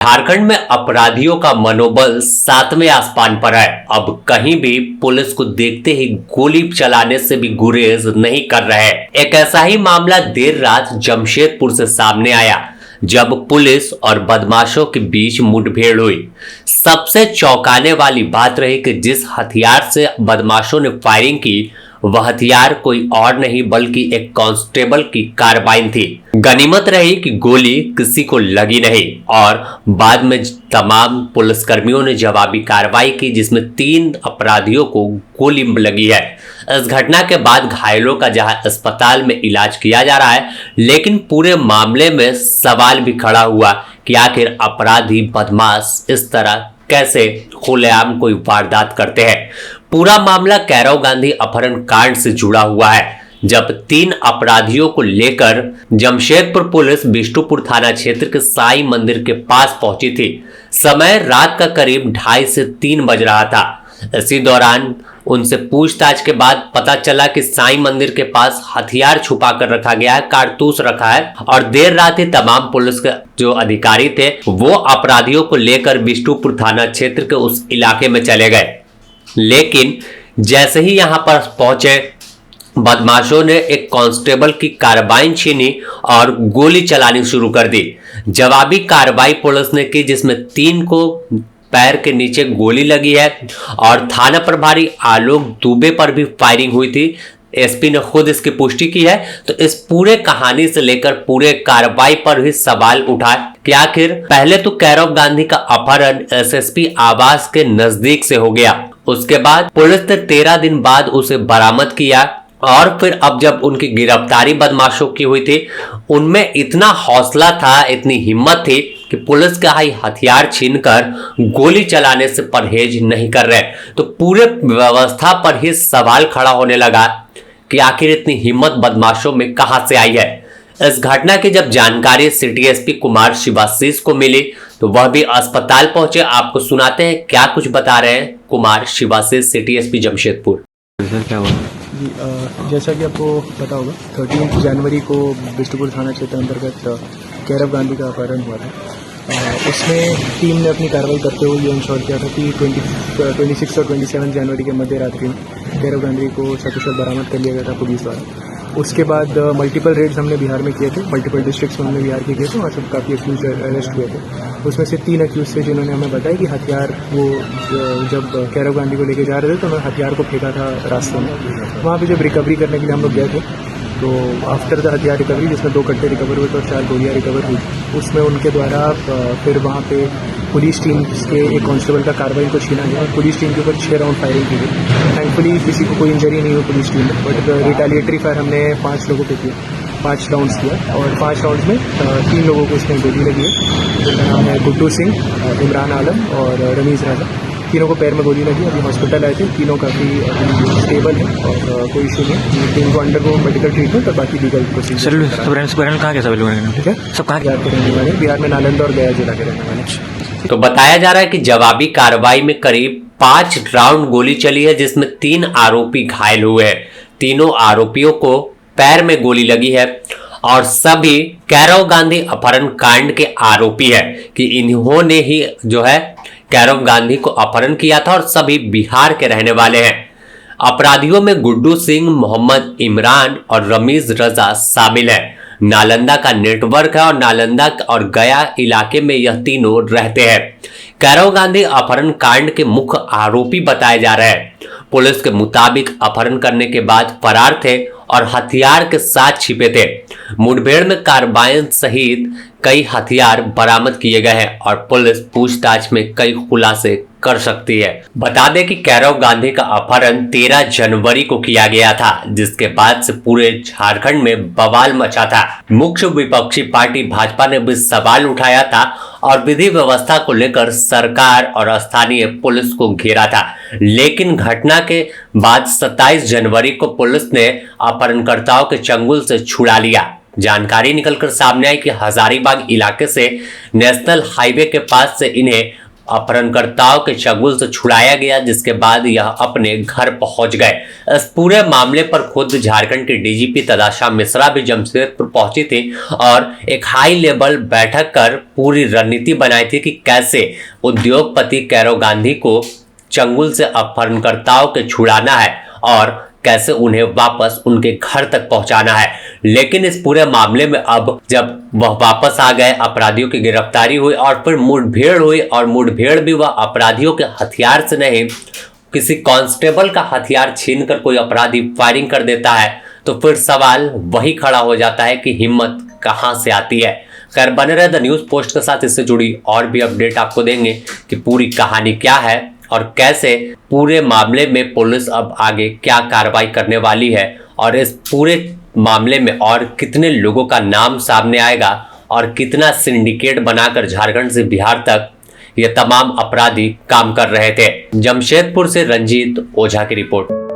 झारखंड में अपराधियों का मनोबल सातवें आसमान पर है। अब कहीं भी पुलिस को देखते ही गोली चलाने से भी गुरेज नहीं कर रहे। एक ऐसा ही मामला देर रात जमशेदपुर से सामने आया, जब पुलिस और बदमाशों के बीच मुठभेड़ हुई। सबसे चौंकाने वाली बात रही कि जिस हथियार से बदमाशों ने फायरिंग की, वह हथियार कोई और नहीं बल्कि एक कांस्टेबल की कार्बाइन थी। गनीमत रही कि गोली किसी को लगी नहीं और बाद में तमाम पुलिसकर्मियों ने जवाबी कार्रवाई की, जिसमें 3 अपराधियों को गोली लगी है। इस घटना के बाद घायलों का जहां अस्पताल में इलाज किया जा रहा है, लेकिन पूरे मामले में सवाल भी खड़ा हुआ कि आखिर अपराधी बदमाश इस तरह कैसे खुलेआम कोई वारदात करते हैं। पूरा मामला कैरव गांधी अपहरण कांड से जुड़ा हुआ है, जब 3 अपराधियों को लेकर जमशेदपुर पुलिस बिष्टुपुर थाना क्षेत्र के साईं मंदिर के पास पहुंची थी। समय रात का करीब 2:30 से 3 बज रहा था। इसी दौरान उनसे पूछताछ के बाद पता चला कि साईं मंदिर के पास हथियार छुपा कर रखा गया है, कारतूस रखा है और देर रात ही तमाम पुलिस के जो अधिकारी थे वो अपराधियों को लेकर बिष्टुपुर थाना क्षेत्र के उस इलाके में चले गए। लेकिन जैसे ही यहां पर पहुंचे, बदमाशों ने एक कांस्टेबल की कार्बाइन छीनी और गोली चलानी शुरू कर दी। जवाबी कार्रवाई पुलिस ने की, जिसमें 3 को पैर के नीचे गोली लगी है और थाना प्रभारी आलोक दुबे पर भी फायरिंग हुई थी। एसपी ने खुद इसकी पुष्टि की है। तो इस पूरे कहानी से लेकर पूरे कार्रवाई पर भी सवाल उठा कि आखिर पहले तो कैरव गांधी का अपहरण एसएसपी आवास के नजदीक से हो गया, उसके बाद पुलिस ने 13 दिन बाद उसे बरामद किया और फिर अब जब उनकी गिरफ्तारी बदमाशों की हुई थी, उनमें इतना हौसला था, इतनी हिम्मत थी कि पुलिस का ही हथियार छीनकर गोली चलाने से परहेज नहीं कर रहे। तो पूरे व्यवस्था पर ही सवाल खड़ा होने लगा कि आखिर इतनी हिम्मत बदमाशों में कहां से आई है। इस घटना की जब जानकारी सिटी एसपी कुमार शिवाशीष को मिली तो वह भी अस्पताल पहुंचे। आपको सुनाते हैं क्या कुछ बता रहे हैं कुमार शिवाशीष, सिटी एसपी जमशेदपुर। क्या हुआ? जैसा कि आपको पता होगा, 13 जनवरी को बिष्टुपुर थाना क्षेत्र अंतर्गत कैरव गांधी का अपहरण हुआ था। उसमें टीम ने अपनी कार्रवाई करते हुए ये इंश्योर किया था कि 26 और 27 जनवरी के मध्य रात्रि में कैरव गांधी को सकुशल बरामद कर लिया गया था पुलिस द्वारा। उसके बाद मल्टीपल रेड्स हमने बिहार में किए थे, मल्टीपल डिस्ट्रिक्ट्स में हमने बिहार के किए थे, वहाँ से काफ़ी अक्यूज अरेस्ट हुए थे। उसमें से 3 अक्यूज थे जिन्होंने हमें बताया कि हथियार वो जब कैरव गांधी को लेके जा रहे थे तो उन्होंने हथियार को फेंका था रास्ते में। वहाँ पे जब रिकवरी करने के लिए हम लोग गए थे तो आफ्टर द हथियार रिकवरी, जिसमें 2 कट्टे रिकवर हुए थे और 4 गोलियाँ रिकवर हुई, उसमें उनके द्वारा फिर वहाँ पे पुलिस टीम के एक कांस्टेबल का कार्रवाई को छीना गया और पुलिस टीम के ऊपर 6 राउंड फायरिंग की गई। थैंकफुली किसी को कोई इंजरी नहीं हुई पुलिस टीम में, बट रिटेलिएटरी फायर हमने 5 लोगों पे किया, 5 राउंड्स किया और 5 राउंड्स में 3 लोगों को इसमें गोली लगी है, जिनका नाम है गुड्डू सिंह, इमरान आलम और रमीज राजा। तीनों को पैर में गोली लगी, अभी हॉस्पिटल आए थे। तीनों काफ़ी स्टेबल है और कोई इशू नहीं। तीन को अंडर को मेडिकल ट्रीटमेंट और बाकी लीगल प्रोसीजर। कहाँ के सब लोग हैं? ठीक है, सब कहाँ बिहार के रहने वाले, बिहार में नालंदा और गया जिला के रहने वाले। तो बताया जा रहा है कि जवाबी कार्रवाई में करीब 5 राउंड गोली चली है, जिसमें 3 आरोपी घायल हुए हैं। तीनों आरोपियों को पैर में गोली लगी है और सभी कैरव गांधी अपहरण कांड के आरोपी है कि इन्होंने ही जो है कैरव गांधी को अपहरण किया था और सभी बिहार के रहने वाले हैं। अपराधियों में गुड्डू सिंह, मोहम्मद इमरान और रमीज रजा शामिल है। नालंदा का नेटवर्क है और नालंदा और गया इलाके में यह तीनों रहते हैं। कैरव गांधी अपहरण कांड के मुख्य आरोपी बताए जा रहे हैं। पुलिस के मुताबिक अपहरण करने के बाद फरार थे और हथियार के साथ छिपे थे। मुठभेड़ में कार्बाइन सहित कई हथियार बरामद किए गए हैं और पुलिस पूछताछ में कई खुलासे कर सकती है। बता दें कि कैरव गांधी का अपहरण 13 जनवरी को किया गया था, जिसके बाद से पूरे झारखंड में बवाल मचा था। मुख्य विपक्षी पार्टी भाजपा ने भी सवाल उठाया था और विधि व्यवस्था को लेकर सरकार और स्थानीय पुलिस को घेरा था। लेकिन घटना के बाद 27 जनवरी को पुलिस ने अपहरणकर्ताओं के चंगुल से छुड़ा लिया। जानकारी निकलकर सामने आई कि हजारीबाग इलाके से नेशनल हाईवे के पास से इन्हें अपहरणकर्ताओं के चंगुल से छुड़ाया गया, जिसके बाद यह अपने घर पहुंच गए। इस पूरे मामले पर खुद झारखंड के डीजीपी तदाशा मिश्रा भी जमशेदपुर पहुंची थी और एक हाई लेवल बैठक कर पूरी रणनीति बनाई थी कि कैसे उद्योगपति कैरव गांधी को चंगुल से अपहरणकर्ताओं के छुड़ाना है और कैसे उन्हें वापस उनके घर तक पहुंचाना है। लेकिन इस पूरे मामले में अब जब वह वापस आ गए, अपराधियों की गिरफ्तारी हुई और फिर मुठभेड़ हुई, और मुठभेड़ भी वह अपराधियों के हथियार से नहीं, किसी कांस्टेबल का हथियार छीनकर कोई अपराधी फायरिंग कर देता है, तो फिर सवाल वही खड़ा हो जाता है कि हिम्मत कहां से आती है। खैर, बने रहे द न्यूज पोस्ट के साथ, इससे जुड़ी और भी अपडेट आपको देंगे कि पूरी कहानी क्या है और कैसे पूरे मामले में पुलिस अब आगे क्या कार्रवाई करने वाली है, और इस पूरे मामले में और कितने लोगों का नाम सामने आएगा और कितना सिंडिकेट बनाकर झारखंड से बिहार तक ये तमाम अपराधी काम कर रहे थे। जमशेदपुर से रंजीत ओझा की रिपोर्ट।